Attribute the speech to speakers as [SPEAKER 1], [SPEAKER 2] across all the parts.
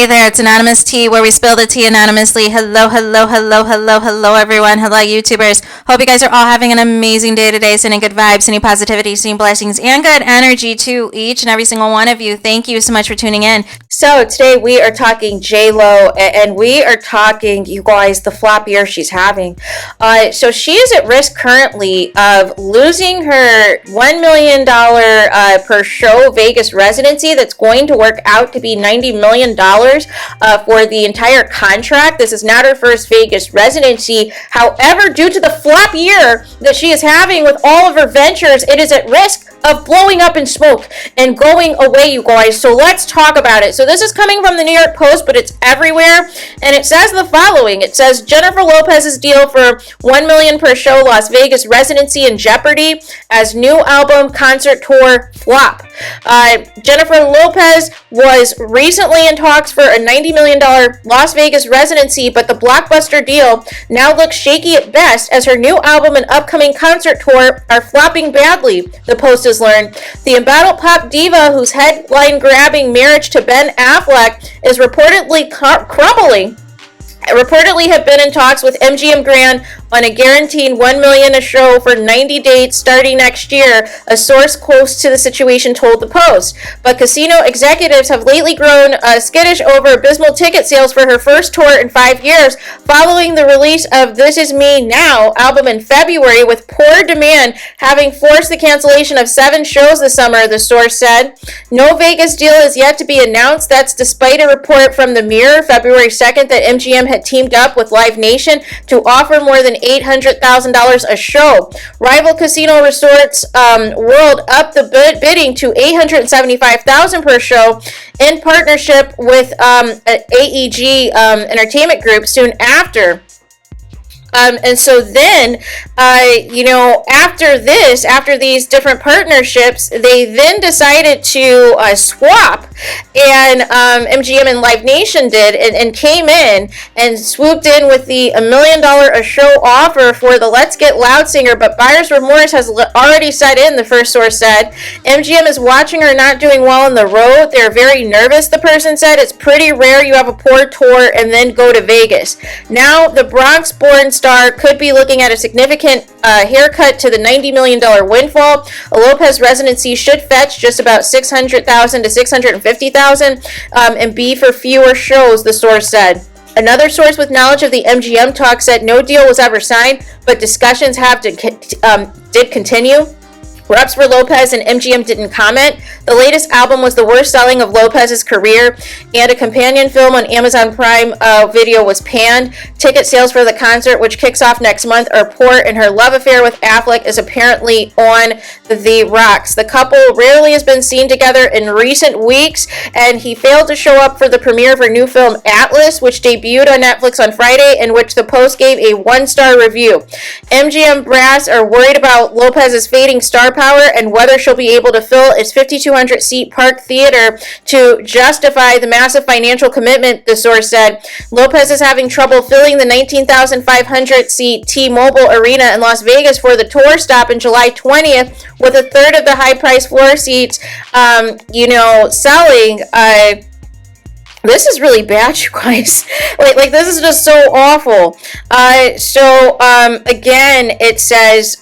[SPEAKER 1] there, it's Anonymous Tea, where we spill the tea anonymously. Hello, hello, hello, hello, hello, everyone. Hello, YouTubers. Hope you guys are all having an amazing day today, sending good vibes, sending positivity, sending blessings, and good energy to each and every single one of you. Thank you so much for tuning in.
[SPEAKER 2] So today we are talking J.Lo, and we are talking, you guys, the flop year she's having. So she is at risk currently of losing her $1 million per show Vegas residency that's going to work out to be $90 million for the entire contract. This is not her first Vegas residency. However, due to the flop year that she is having with all of her ventures, it is at risk of blowing up in smoke and going away, you guys. So let's talk about it. So this is coming from the New York Post, but it's everywhere. And it says the following. It says Jennifer Lopez's deal for $1 million per show Las Vegas residency in jeopardy as new album concert tour flop. Jennifer Lopez was recently in talks for a $90 million Las Vegas residency, but the blockbuster deal now looks shaky at best as her new album and upcoming concert tour are flopping badly, the Post has learned. The embattled pop diva, whose headline-grabbing marriage to Ben Affleck is reportedly crumbling, reportedly have been in talks with MGM Grand on a guaranteed $1 million a show for 90 dates starting next year, a source close to the situation told the Post. But casino executives have lately grown skittish over abysmal ticket sales for her first tour in 5 years, following the release of This Is Me Now album in February, with poor demand having forced the cancellation of 7 shows this summer, the source said. No Vegas deal is yet to be announced. That's despite a report from The Mirror February 2nd that MGM had teamed up with Live Nation to offer more than $800,000 a show. Rival casino resorts world upped the bidding to $875,000 per show in partnership with AEG Entertainment Group soon after. And so then, after these different partnerships, they then decided to swap, and MGM and Live Nation did, and came in and swooped in with the $1 million a show offer for the Let's Get Loud singer, but buyer's remorse has already set in, the first source said. MGM is watching her not doing well on the road. They're very nervous, the person said. It's pretty rare you have a poor tour and then go to Vegas. Now, the Bronx-born star could be looking at a significant haircut to the $90 million windfall. A Lopez residency should fetch just about $600,000 to $650,000 and be for fewer shows, the source said. Another source with knowledge of the MGM talk said no deal was ever signed, but discussions did continue. Reps for Lopez and MGM didn't comment. The latest album was the worst selling of Lopez's career, and a companion film on Amazon Prime Video was panned. Ticket sales for the concert, which kicks off next month, are poor, and her love affair with Affleck is apparently on the rocks. The couple rarely has been seen together in recent weeks, and he failed to show up for the premiere of her new film Atlas, which debuted on Netflix on Friday, in which the Post gave a 1-star review. MGM brass are worried about Lopez's fading star power and whether she'll be able to fill its 5,200-seat Park Theater to justify the massive financial commitment, the source said. Lopez is having trouble filling the 19,500-seat T-Mobile Arena in Las Vegas for the tour stop in July 20th, with a third of the high-priced floor seats, selling. This is really bad, you guys. Like this is just so awful. Again, it says,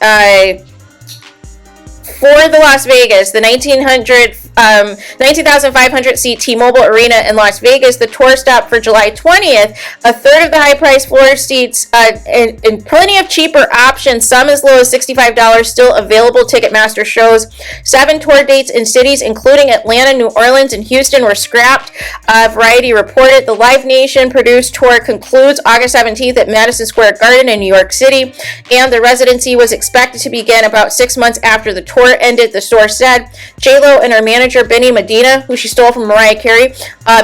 [SPEAKER 2] for the Las Vegas, the 19,500 seat T-Mobile Arena in Las Vegas, the tour stop for July 20th, a third of the high-priced floor seats and plenty of cheaper options, some as low as $65, still available. Ticketmaster shows 7 tour dates in cities including Atlanta, New Orleans, and Houston were scrapped. Variety reported the Live Nation produced tour concludes August 17th at Madison Square Garden in New York City, and the residency was expected to begin about 6 months after the tour ended, the source said. J.Lo and her manager Benny Medina, who she stole from Mariah Carey,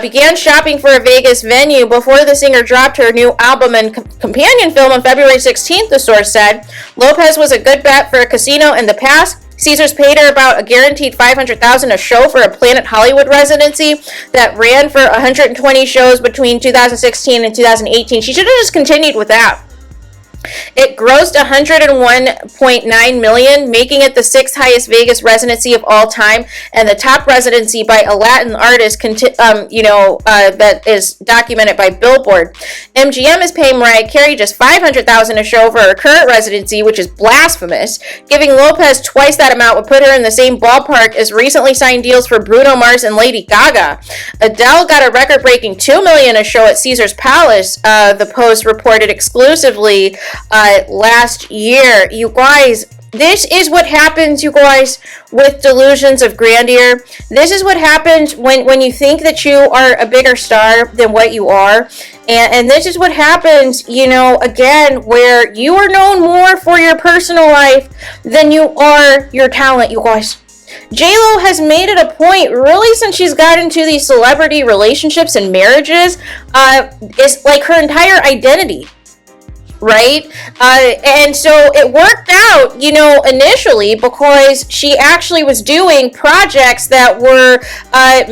[SPEAKER 2] began shopping for a Vegas venue before the singer dropped her new album and companion film on February 16th, the source said. Lopez was a good bet for a casino in the past. Caesars paid her about a guaranteed $500,000 a show for a Planet Hollywood residency that ran for 120 shows between 2016 and 2018. She should have just continued with that. It grossed 101.9 million, making it the 6th highest Vegas residency of all time, and the top residency by a Latin artist. That is documented by Billboard. MGM is paying Mariah Carey just $500,000 a show for her current residency, which is blasphemous. Giving Lopez twice that amount would put her in the same ballpark as recently signed deals for Bruno Mars and Lady Gaga. Adele got a record-breaking $2 million a show at Caesar's Palace. The Post reported exclusively last year. You guys, this is what happens, you guys, with delusions of grandeur. This is what happens when you think that you are a bigger star than what you are. And this is what happens, again, where you are known more for your personal life than you are your talent, you guys. J.Lo has made it a point, really, since she's got into these celebrity relationships and marriages, is like her entire identity. Right? And so it worked out, initially because she actually was doing projects that were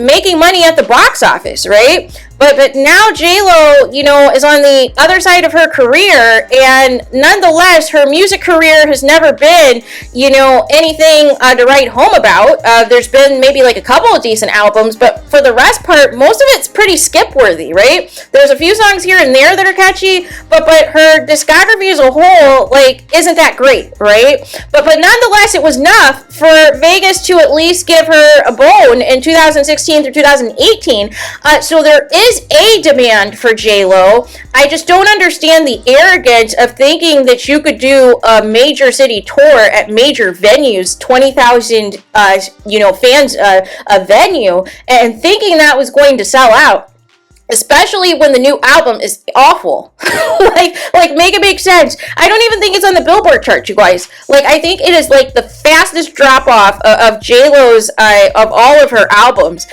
[SPEAKER 2] making money at the box office, right? But now J.Lo, is on the other side of her career, and nonetheless, her music career has never been, anything to write home about. There's been maybe like a couple of decent albums, but for the rest part, most of it's pretty skip-worthy, right? There's a few songs here and there that are catchy, but her discography as a whole, isn't that great, right? But nonetheless, it was enough for Vegas to at least give her a bone in 2016 through 2018. So there is a demand for J.Lo. I just don't understand the arrogance of thinking that you could do a major city tour at major venues, 20,000 fans a venue, and thinking that was going to sell out. Especially when the new album is awful. Make it make sense. I don't even think it's on the Billboard chart, you guys. I think it is the fastest drop off of J.Lo's, of all of her albums,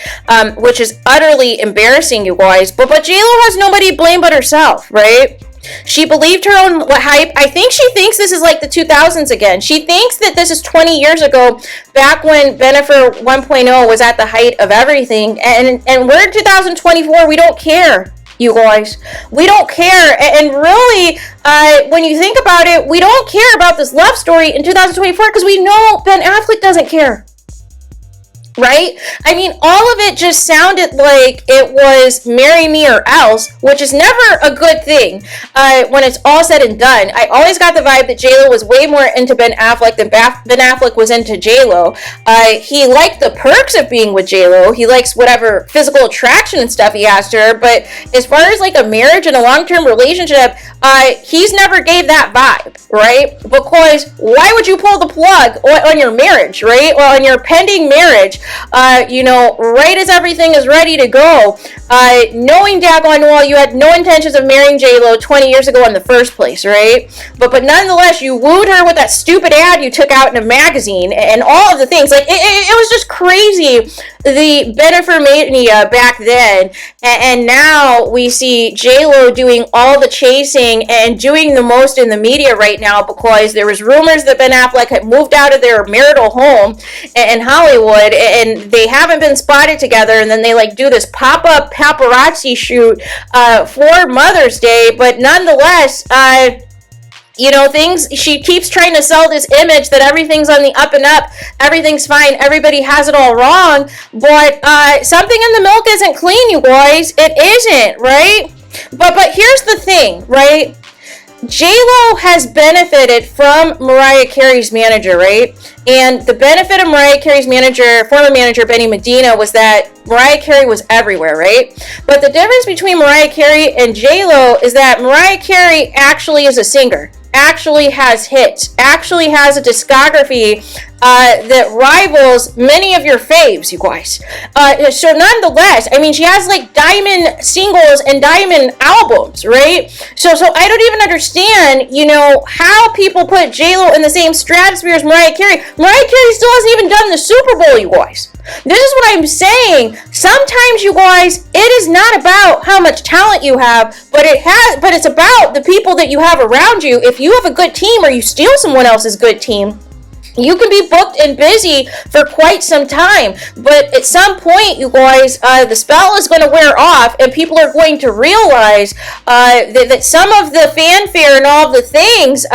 [SPEAKER 2] which is utterly embarrassing, you guys. But J.Lo has nobody to blame but herself, right? She believed her own hype. I think she thinks this is like the 2000s again. She thinks that this is 20 years ago, back when Bennifer 1.0 was at the height of everything. And we're in 2024. We don't care, you guys. We don't care. And really, when you think about it, we don't care about this love story in 2024 because we know Ben Affleck doesn't care. Right? I mean, all of it just sounded like it was marry me or else, which is never a good thing when it's all said and done. I always got the vibe that J.Lo was way more into Ben Affleck than Ben Affleck was into J.Lo. He liked the perks of being with J.Lo. He likes whatever physical attraction and stuff he has to her, but as far as a marriage and a long-term relationship, he's never gave that vibe, right? Because why would you pull the plug on your marriage, right? Or on your pending marriage, right as everything is ready to go, knowing daggone well you had no intentions of marrying J.Lo 20 years ago in the first place, right? But nonetheless, you wooed her with that stupid ad you took out in a magazine and all of the things. It was just crazy, the Bennifer mania back then. And now we see J.Lo doing all the chasing and doing the most in the media right now because there was rumors that Ben Affleck had moved out of their marital home in Hollywood, and they haven't been spotted together, and then they do this pop-up paparazzi shoot for Mother's Day. But nonetheless, she keeps trying to sell this image that everything's on the up and up, everything's fine, everybody has it all wrong, but something in the milk isn't clean, you guys. It isn't, right? But here's the thing, right? J.Lo has benefited from Mariah Carey's manager, right? And the benefit of Mariah Carey's former manager, Benny Medina, was that Mariah Carey was everywhere, right? But the difference between Mariah Carey and J.Lo is that Mariah Carey actually is a singer, actually has hits, actually has a discography that rivals many of your faves, you guys. So nonetheless, I mean, she has diamond singles and diamond albums, right? So I don't even understand, how people put J.Lo in the same stratosphere as Mariah Carey. Mariah Carey still hasn't even done the Super Bowl, you guys. This is what I'm saying. Sometimes, you guys, it is not about how much talent you have, but it's about the people that you have around you. If you have a good team or you steal someone else's good team, You can be booked and busy for quite some time, but at some point, you guys, the spell is going to wear off, and people are going to realize that some of the fanfare and all of the things,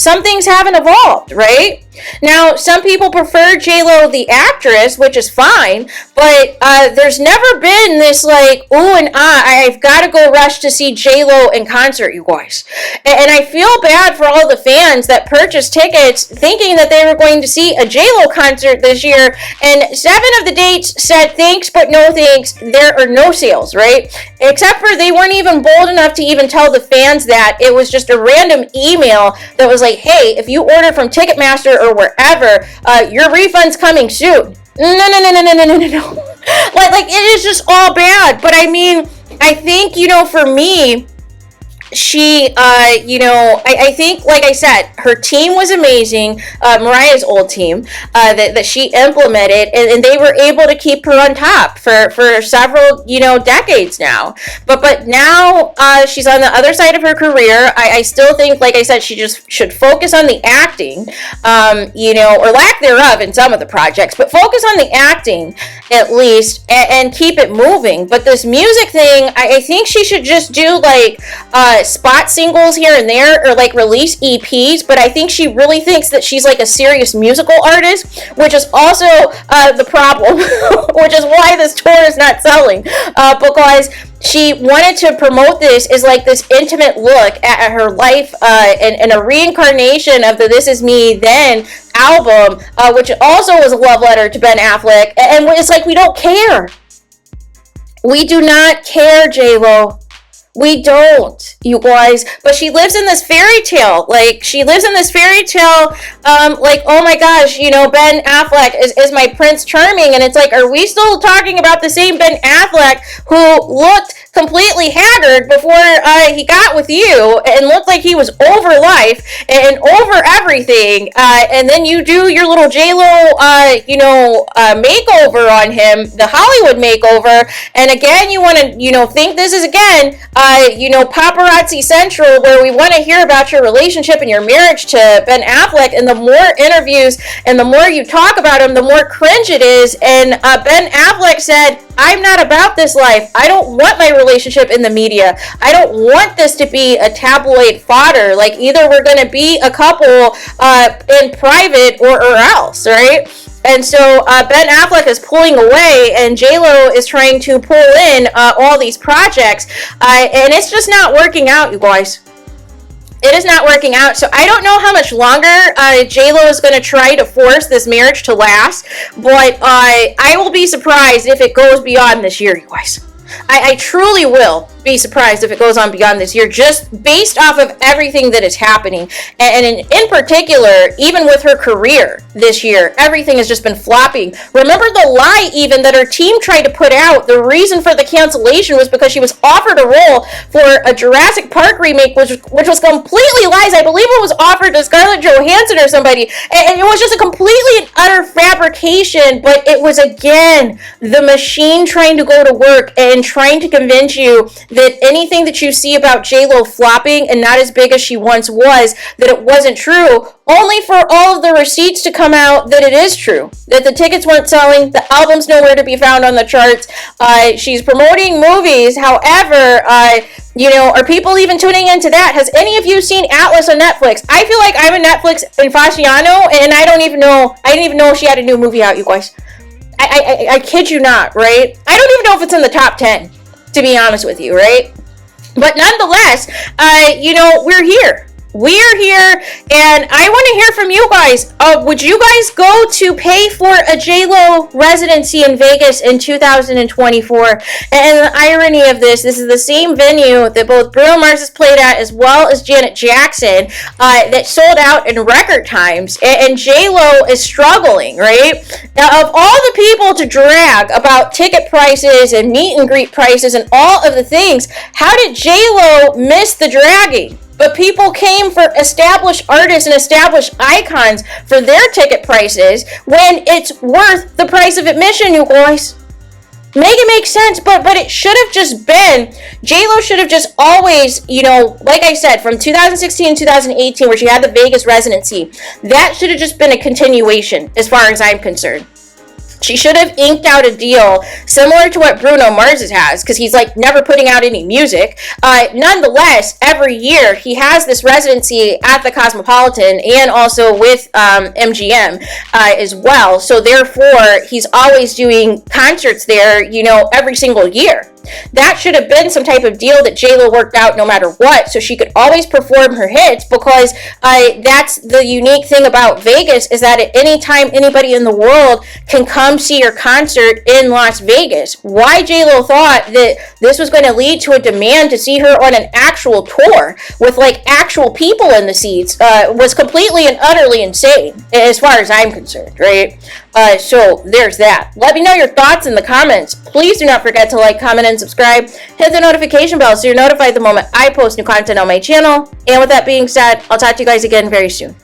[SPEAKER 2] some things haven't evolved, right? Now, some people prefer J.Lo the actress, which is fine, but there's never been this like, ooh and I've got to go rush to see J.Lo in concert, you guys. And I feel bad for all the fans that purchased tickets thinking that they were going to see a J.Lo concert this year, and 7 of the dates said thanks but no thanks, there are no sales, right? Except for they weren't even bold enough to even tell the fans that. It was just a random email that was like, hey, if you order from Ticketmaster or wherever, your refund's coming soon. No. Like it is just all bad. But I mean, I think, for me, she, I think, like I said, her team was amazing. Mariah's old team that she implemented, and they were able to keep her on top for several, decades now. But now she's on the other side of her career. I still think, like I said, she just should focus on the acting, or lack thereof in some of the projects, but focus on the acting at least and keep it moving. But this music thing, I think she should just do like spot singles here and there, or like release EPs. But I think she really thinks that she's like a serious musical artist, which is also the problem, which is why this tour is not selling, because she wanted to promote this as like this intimate look at her life, and a reincarnation of the This Is Me Then album, which also was a love letter to Ben Affleck. And it's like, we don't care. We do not care, J.Lo. We don't, you guys. But she lives in this fairy tale. Like, oh my gosh, Ben Affleck is my Prince Charming. And it's like, are we still talking about the same Ben Affleck who looked completely haggard before he got with you and looked like he was over life and over everything? And then you do your little J.Lo, makeover on him, the Hollywood makeover. And again, you want to, think this is again, Paparazzi Central, where we want to hear about your relationship and your marriage to Ben Affleck. And the more interviews and the more you talk about him, the more cringe it is. And Ben Affleck said, I'm not about this life. I don't want my relationship in the media. I don't want this to be a tabloid fodder. Like, either we're going to be a couple in private or else, right? And so Ben Affleck is pulling away, and J.Lo is trying to pull in all these projects, and it's just not working out, you guys. It is not working out. So I don't know how much longer J.Lo is going to try to force this marriage to last, but I will be surprised if it goes beyond this year, you guys. I truly will be surprised if it goes on beyond this year, just based off of everything that is happening. And in particular, even with her career this year, everything has just been flopping. Remember the lie even that her team tried to put out? The reason for the cancellation was because she was offered a role for a Jurassic Park remake, which was completely lies. I believe it was offered to Scarlett Johansson or somebody, and it was just a completely and utter fabrication. But it was, again, the machine trying to go to work and trying to convince you that anything that you see about J.Lo flopping and not as big as she once was, that it wasn't true, only for all of the receipts to come out that it is true. That the tickets weren't selling, the album's nowhere to be found on the charts. She's promoting movies, however, are people even tuning into that? Has any of you seen Atlas on Netflix? I feel like I'm a Netflix aficionado, and I didn't even know she had a new movie out, you guys. I kid you not, right? I don't even know if it's in the top 10. To be honest with you, right? But nonetheless, we're here. We are here, and I want to hear from you guys. Would you guys go to pay for a J.Lo residency in Vegas in 2024? And the irony of this is the same venue that both Bruno Mars has played at, as well as Janet Jackson, that sold out in record times. And J.Lo is struggling, right? Now, of all the people to drag about ticket prices and meet and greet prices and all of the things, how did J.Lo miss the dragging? But people came for established artists and established icons for their ticket prices when it's worth the price of admission, you guys. Make it make sense, but it should have just been, J.Lo should have just always, you know, like I said, from 2016 to 2018, where she had the Vegas residency, that should have just been a continuation, as far as I'm concerned. She should have inked out a deal similar to what Bruno Mars has, because he's like never putting out any music. Nonetheless, every year he has this residency at the Cosmopolitan and also with MGM as well. So therefore, he's always doing concerts there, you know, every single year. That should have been some type of deal that J.Lo worked out no matter what, so she could always perform her hits, because that's the unique thing about Vegas, is that at any time anybody in the world can come see your concert in Las Vegas. Why J.Lo thought that this was going to lead to a demand to see her on an actual tour with like actual people in the seats was completely and utterly insane, as far as I'm concerned, right? So there's that. Let me know your thoughts in the comments. Please do not forget to like, comment, and subscribe. Hit the notification bell so you're notified the moment I post new content on my channel. And with that being said, I'll talk to you guys again very soon.